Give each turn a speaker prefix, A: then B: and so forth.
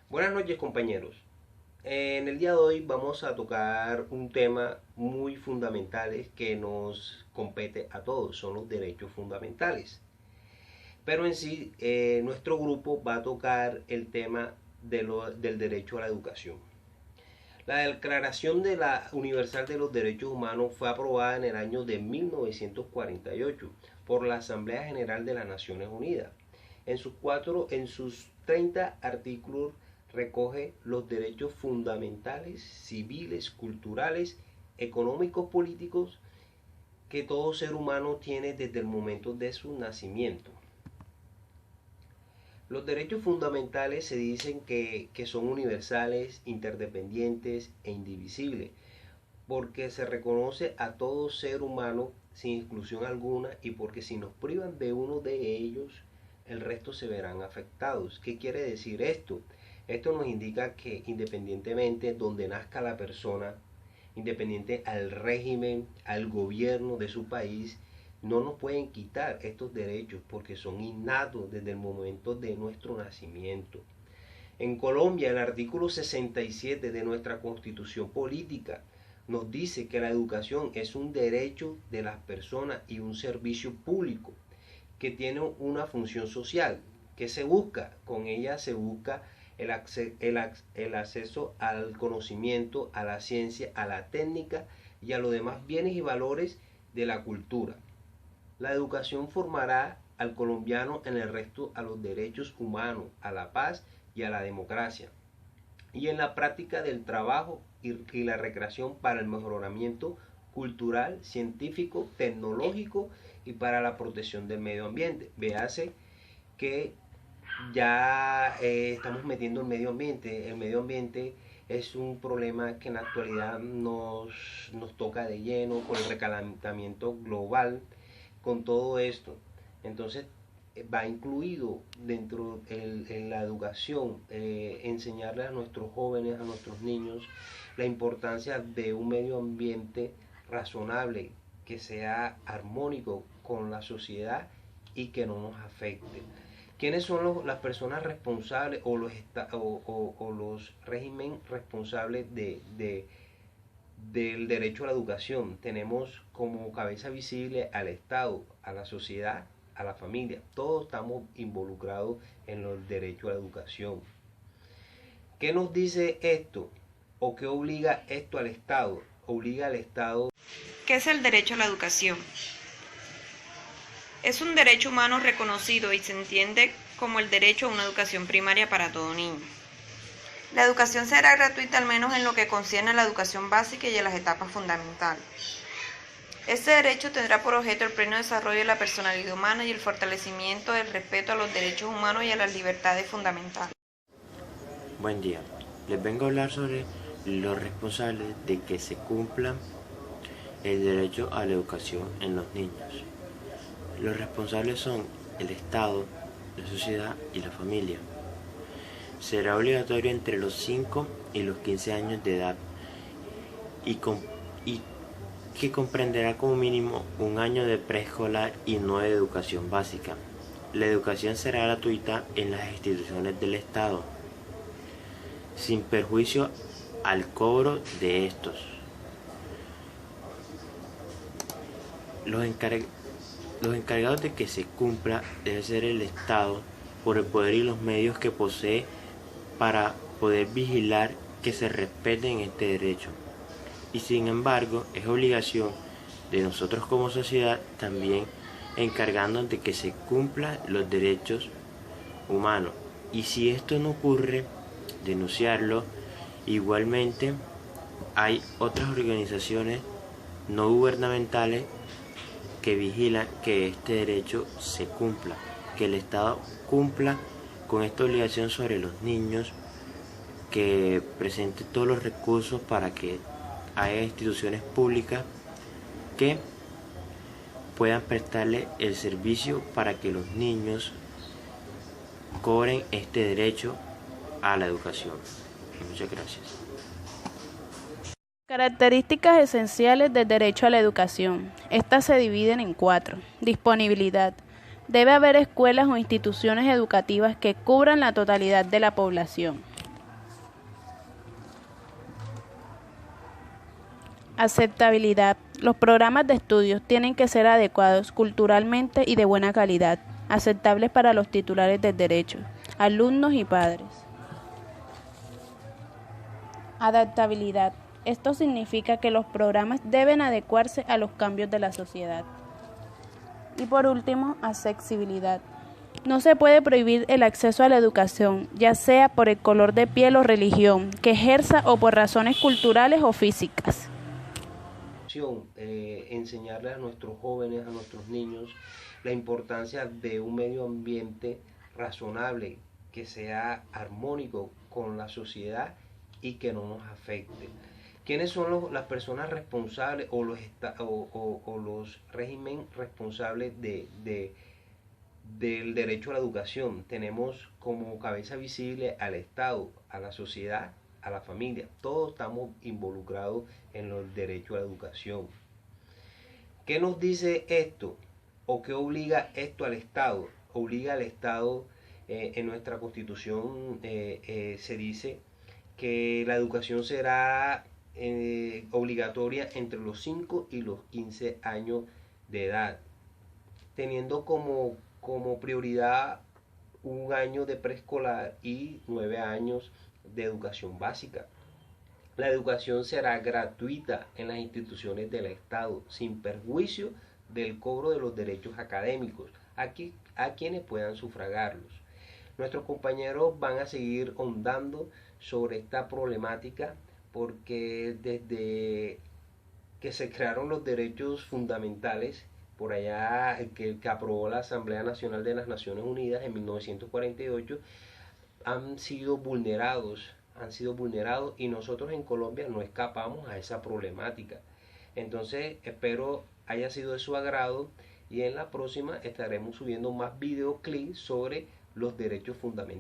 A: Buenas noches, compañeros. En el día de hoy vamos a tocar un tema muy fundamental que nos compete a todos, son los derechos fundamentales. Pero en sí, nuestro grupo va a tocar el tema del derecho a la educación. La Declaración Universal de los Derechos Humanos fue aprobada en el año de 1948 por la Asamblea General de las Naciones Unidas. En sus 30 artículos recoge los derechos fundamentales, civiles, culturales, económicos, políticos que todo ser humano tiene desde el momento de su nacimiento. Los derechos fundamentales se dicen que son universales, interdependientes e indivisibles, porque se reconoce a todo ser humano sin exclusión alguna y porque si nos privan de uno de ellos, el resto se verán afectados. ¿Qué quiere decir esto? Esto nos indica que independientemente donde nazca la persona, independiente al régimen, al gobierno de su país, no nos pueden quitar estos derechos porque son innatos desde el momento de nuestro nacimiento. En Colombia, el artículo 67 de nuestra Constitución Política nos dice que la educación es un derecho de las personas y un servicio público que tiene una función social. ¿Qué se busca? Con ella se busca el acceso al conocimiento, a la ciencia, a la técnica y a los demás bienes y valores de la cultura. La educación formará al colombiano en el resto a los derechos humanos, a la paz y a la democracia, y en la práctica del trabajo y la recreación para el mejoramiento cultural, científico, tecnológico y para la protección del medio ambiente. Véase que ya estamos metiendo el medio ambiente. El medio ambiente es un problema que en la actualidad nos toca de lleno con el recalentamiento global, con todo esto. Entonces va incluido dentro en la educación, enseñarle a nuestros jóvenes, a nuestros niños, la importancia de un medio ambiente razonable, que sea armónico con la sociedad y que no nos afecte. ¿Quiénes son las personas responsables o los regímenes responsables del derecho a la educación? Tenemos como cabeza visible al Estado, a la sociedad, a la familia. Todos estamos involucrados en el derecho a la educación. ¿Qué nos dice esto? ¿O qué obliga esto al Estado? Obliga al Estado.
B: ¿Qué es el derecho a la educación? Es un derecho humano reconocido y se entiende como el derecho a una educación primaria para todo niño. La educación será gratuita al menos en lo que concierne a la educación básica y a las etapas fundamentales. Este derecho tendrá por objeto el pleno desarrollo de la personalidad humana y el fortalecimiento del respeto a los derechos humanos y a las libertades fundamentales.
C: Buen día, les vengo a hablar sobre los responsables de que se cumpla el derecho a la educación en los niños. Los responsables son el Estado, la sociedad y la familia. Será obligatorio entre los 5 y los 15 años de edad y que comprenderá como mínimo un año de preescolar y 9 de educación básica. La educación será gratuita en las instituciones del Estado, sin perjuicio al cobro de estos. Los encargados de que se cumpla debe ser el Estado por el poder y los medios que posee para poder vigilar que se respeten este derecho. Y sin embargo, es obligación de nosotros como sociedad también encargarnos de que se cumplan los derechos humanos. Y si esto no ocurre, denunciarlo. Igualmente, hay otras organizaciones no gubernamentales que vigilan que este derecho se cumpla, que el Estado cumpla con esta obligación sobre los niños, que presente todos los recursos para que haya instituciones públicas que puedan prestarle el servicio para que los niños cobren este derecho a la educación. Muchas gracias.
D: Características esenciales del derecho a la educación. Estas se dividen en 4. Disponibilidad. Debe haber escuelas o instituciones educativas que cubran la totalidad de la población. Aceptabilidad. Los programas de estudios tienen que ser adecuados culturalmente y de buena calidad, aceptables para los titulares del derecho, alumnos y padres. Adaptabilidad. Esto significa que los programas deben adecuarse a los cambios de la sociedad. Y por último, accesibilidad. No se puede prohibir el acceso a la educación, ya sea por el color de piel o religión que ejerza o por razones culturales o físicas.
A: Enseñarles a nuestros jóvenes, a nuestros niños, la importancia de un medio ambiente razonable, que sea armónico con la sociedad y que no nos afecte. ¿Quiénes son las personas responsables o los regímenes responsables del derecho a la educación? Tenemos como cabeza visible al Estado, a la sociedad, a la familia. Todos estamos involucrados en el derecho a la educación. ¿Qué nos dice esto? ¿O qué obliga esto al Estado? Obliga al Estado, en nuestra Constitución se dice que la educación será obligatoria entre los 5 y los 15 años de edad, teniendo como prioridad un año de preescolar y 9 años de educación básica. La educación será gratuita en las instituciones del Estado, sin perjuicio del cobro de los derechos académicos a quienes puedan sufragarlos. Nuestros compañeros van a seguir ahondando sobre esta problemática, porque desde que se crearon los derechos fundamentales, por allá que aprobó la Asamblea Nacional de las Naciones Unidas en 1948, han sido vulnerados y nosotros en Colombia no escapamos a esa problemática. Entonces espero haya sido de su agrado y en la próxima estaremos subiendo más videoclips sobre los derechos fundamentales.